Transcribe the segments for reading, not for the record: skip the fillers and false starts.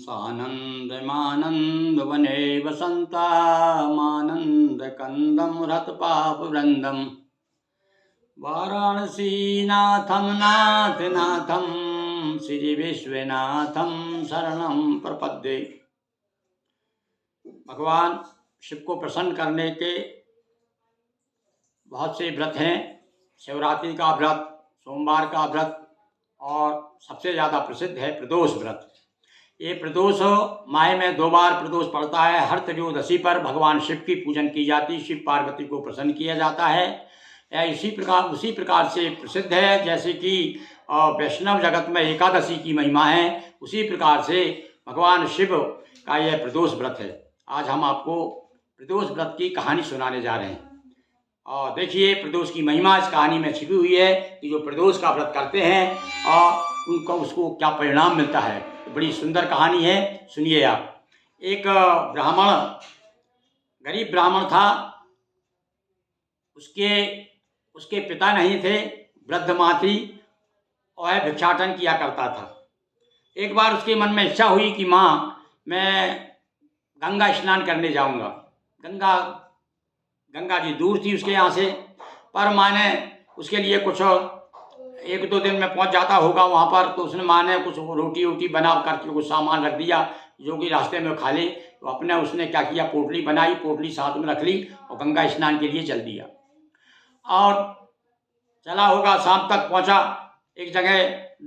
सानन्दमानन्दवने वसन्तामानन्दकन्दं रतपापवृन्दं वाराणसीनाथं नाथनाथं श्रीविश्वनाथं शरणं प्रपद्ये। भगवान शिव को प्रसन्न करने के बहुत से व्रत हैं। शिवरात्रि का व्रत, सोमवार का व्रत और सबसे ज़्यादा प्रसिद्ध है प्रदोष व्रत। ये प्रदोष माह में 2 बार प्रदोष पड़ता है। हर त्रयोदशी पर भगवान शिव की पूजन की जाती, शिव पार्वती को प्रसन्न किया जाता है। उसी प्रकार से प्रसिद्ध है जैसे कि वैष्णव जगत में एकादशी की महिमा है, उसी प्रकार से भगवान शिव का यह प्रदोष व्रत है। आज हम आपको प्रदोष व्रत की कहानी सुनाने जा रहे हैं। और देखिए प्रदोष की महिमा इस कहानी में छिपी हुई है कि जो प्रदोष का व्रत करते हैं और उसको क्या परिणाम मिलता है। तो बड़ी सुंदर कहानी है, सुनिए आप। एक ब्राह्मण, गरीब ब्राह्मण था। उसके पिता नहीं थे, वृद्ध माँ थी और भिक्षाटन किया करता था। एक बार उसके मन में इच्छा हुई कि माँ, मैं गंगा स्नान करने जाऊंगा। गंगा जी दूर थी उसके यहाँ से, पर माँ ने उसके लिए कुछ 1-2 दिन में पहुँच जाता होगा वहाँ पर, तो उसने माँ ने कुछ रोटी बना करके कुछ सामान रख दिया जो कि रास्ते में खा ले। तो उसने क्या किया, पोटली बनाई, पोटली साथ में रख ली और गंगा स्नान के लिए चल दिया। और चला होगा, शाम तक पहुँचा। एक जगह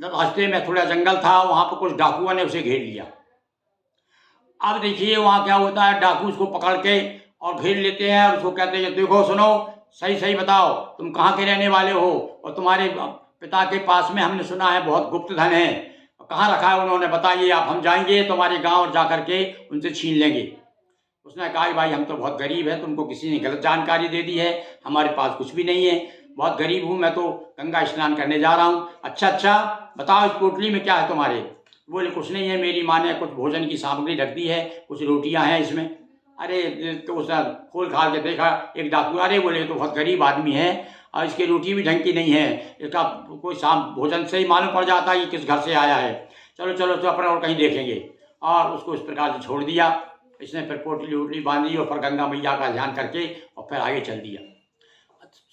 रास्ते में थोड़ा जंगल था, वहाँ पर कुछ डाकुओं ने उसे घेर लिया। अब देखिए वहाँ क्या होता है, डाकू उसको पकड़ के और घेर लेते हैं और उसको कहते हैं, देखो सुनो, सही बताओ तुम कहाँ के रहने वाले हो और तुम्हारे पिता के पास में हमने सुना है बहुत गुप्त धन है, कहाँ रखा है उन्होंने, बताइए आप, हम जाएंगे तुम्हारे गांव और जा करके उनसे छीन लेंगे। उसने कहा भाई हम तो बहुत गरीब हैं, तुमको किसी ने गलत जानकारी दे दी है, हमारे पास कुछ भी नहीं है, बहुत गरीब हूँ, मैं तो गंगा स्नान करने जा रहा हूँ। अच्छा बताओ इस पोटली में क्या है तुम्हारे। बोले कुछ नहीं है, मेरी माँ ने कुछ भोजन की सामग्री रख दी है, कुछ रोटियां हैं इसमें। अरे तो उसने खोल खाल के देखा, एक डाकू, अरे बोले तो बहुत गरीब आदमी है और इसकी रोटी भी ढंग की नहीं है, इसका कोई शाम भोजन से ही मालूम पड़ जाता है कि किस घर से आया है, चलो तो अपना और कहीं देखेंगे। और उसको इस प्रकार से छोड़ दिया। इसने फिर पोटली वोटली बांधी और फिर गंगा मैया का ध्यान करके और फिर आगे चल दिया।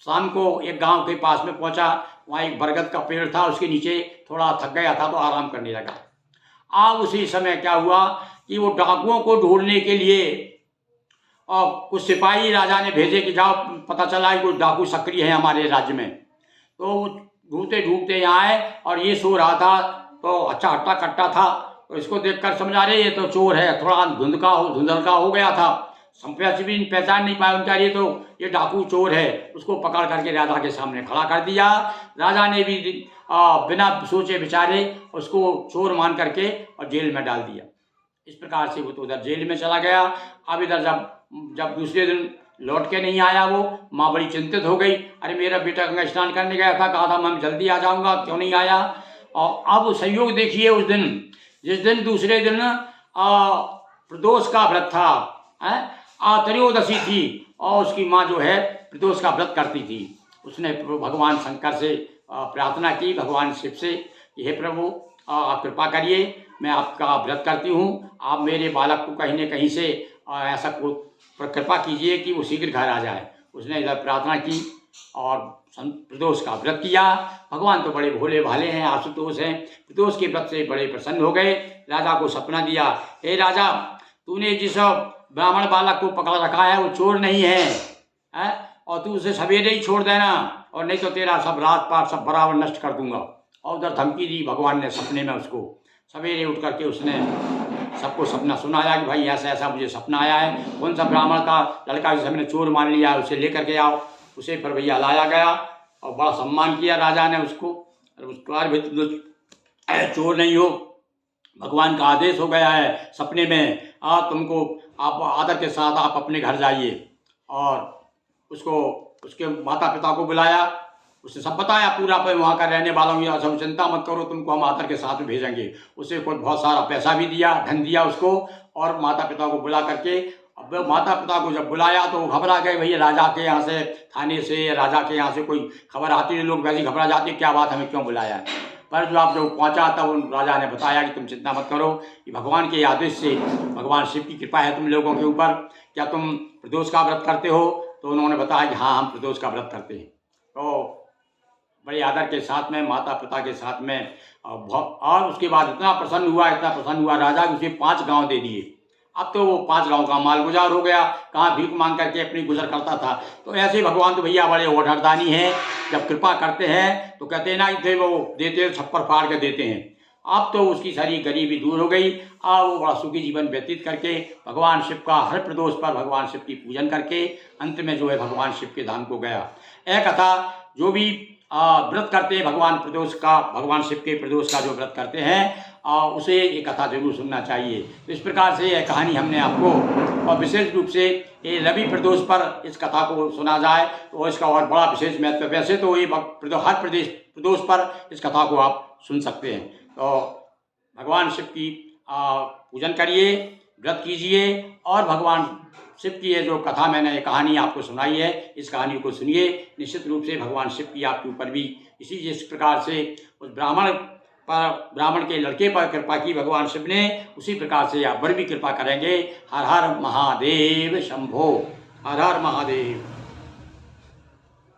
शाम को एक गांव के पास में पहुंचा, वहाँ एक बरगद का पेड़ था, उसके नीचे थोड़ा थक गया था तो आराम करने लगा। अब उसी समय क्या हुआ कि वो डाकुओं को ढूंढने के लिए और कुछ सिपाही राजा ने भेजे कि जाओ, पता चला है कुछ डाकू सक्रिय है हमारे राज्य में। तो ढूंढते यहाँ आए और ये सो रहा था, तो अच्छा हट्टा कट्टा था, तो इसको देखकर समझा रहे ये तो चोर है, थोड़ा धुंधलका हो गया था, भी पहचान नहीं पाया उनका, ये डाकू चोर है। उसको पकड़ करके राजा के सामने खड़ा कर दिया। राजा ने भी बिना सोचे विचारे उसको चोर मान करके और जेल में डाल दिया। इस प्रकार से वो तो उधर जेल में चला गया। अब इधर जब दूसरे दिन लौट के नहीं आया वो, माँ बड़ी चिंतित हो गई, अरे मेरा बेटा गंगा स्नान करने गया था, कहा था मैं जल्दी आ जाऊंगा, क्यों नहीं आया। और अब संयोग देखिए, उस दिन जिस दिन दूसरे दिन प्रदोष का व्रत था, त्रयोदशी थी और उसकी माँ जो है प्रदोष का व्रत करती थी। उसने भगवान शंकर से प्रार्थना की, भगवान शिव से, हे प्रभु आप कृपा करिए, मैं आपका व्रत करती हूँ, आप मेरे बालक को कहीं न कहीं से ऐसा कृपा कीजिए कि वो शीघ्र घर आ जाए। उसने इधर प्रार्थना की और प्रदोष का व्रत किया। भगवान तो बड़े भोले भाले हैं, आशुतोष हैं, प्रदोष के व्रत से बड़े प्रसन्न हो गए। राजा को सपना दिया, हे राजा, तूने जिस ब्राह्मण बालक को पकड़ रखा है वो चोर नहीं है, और तू उसे सवेरे ही छोड़ देना, और नहीं तो तेरा सब रात पार सब बराबर नष्ट कर दूंगा। और उधर धमकी दी भगवान ने सपने में उसको। सवेरे उठ करके उसने सबको सपना सुनाया कि भाई ऐसा मुझे सपना आया है, कौन सा ब्राह्मण का लड़का जिसे हमने चोर मान लिया है उसे लेकर के आओ। उसे फिर भैया लाया गया और बड़ा सम्मान किया राजा ने उसको। भी चोर नहीं हो, भगवान का आदेश हो गया है सपने में, तुमको आप आदर के साथ आप अपने घर जाइए। और उसको उसके माता पिता को बुलाया, उसने सब बताया पूरा, पे वहाँ का रहने वालों की सब चिंता मत करो, तुमको हम आदर के साथ में भेजेंगे। उसे कुछ बहुत सारा पैसा भी दिया, धन दिया उसको, और माता पिता को बुला करके, अब माता पिता को जब बुलाया तो वो घबरा गए, भैया राजा के यहाँ से, थाने से, राजा के यहाँ से कोई खबर आती है, लोग वैसे घबरा जाते, क्या बात हमें क्यों बुलाया है। पर जब पहुंचा तब उन राजा ने बताया कि तुम चिंता मत करो, कि भगवान के आदेश से भगवान शिव की कृपा है तुम लोगों के ऊपर, क्या तुम प्रदोष का व्रत करते हो? तो उन्होंने बताया कि हाँ, हम प्रदोष का व्रत करते हैं। तो बड़े आदर के साथ में, माता पिता के साथ में, और उसके बाद इतना प्रसन्न हुआ राजा कि उसे 5 गांव दे दिए। अब तो वो 5 गांव का मालगुजार हो गया, कहाँ भीख मांग करके अपनी गुजर करता था। तो ऐसे भगवान तो भैया बड़े ओढ़रदानी हैं, जब कृपा करते हैं तो कहते हैं ना कि वो देते छप्पर फाड़ के देते हैं। अब तो उसकी सारी गरीबी दूर हो गई, अब वो बड़ा सुखी जीवन व्यतीत करके भगवान शिव का हर प्रदोष पर भगवान शिव की पूजन करके अंत में जो है भगवान शिव के धाम को गया। एक कथा जो भी व्रत करते हैं भगवान प्रदोष का, भगवान शिव के प्रदोष का जो व्रत करते हैं उसे ये कथा जरूर सुनना चाहिए। तो इस प्रकार से यह कहानी हमने आपको, और विशेष रूप से ये रवि प्रदोष पर इस कथा को सुना जाए तो इसका और बड़ा विशेष महत्व। वैसे तो ये हर प्रदोष पर इस कथा को आप सुन सकते हैं। तो भगवान शिव की पूजन करिए, व्रत कीजिए, और भगवान शिव की ये जो कथा मैंने ये कहानी आपको सुनाई है, इस कहानी को सुनिए। निश्चित रूप से भगवान शिव की आपके ऊपर भी इसी जिस प्रकार से उस ब्राह्मण के लड़के पर कृपा की भगवान शिव ने, उसी प्रकार से आप पर भी कृपा करेंगे। हर हर महादेव शंभो, हर हर महादेव।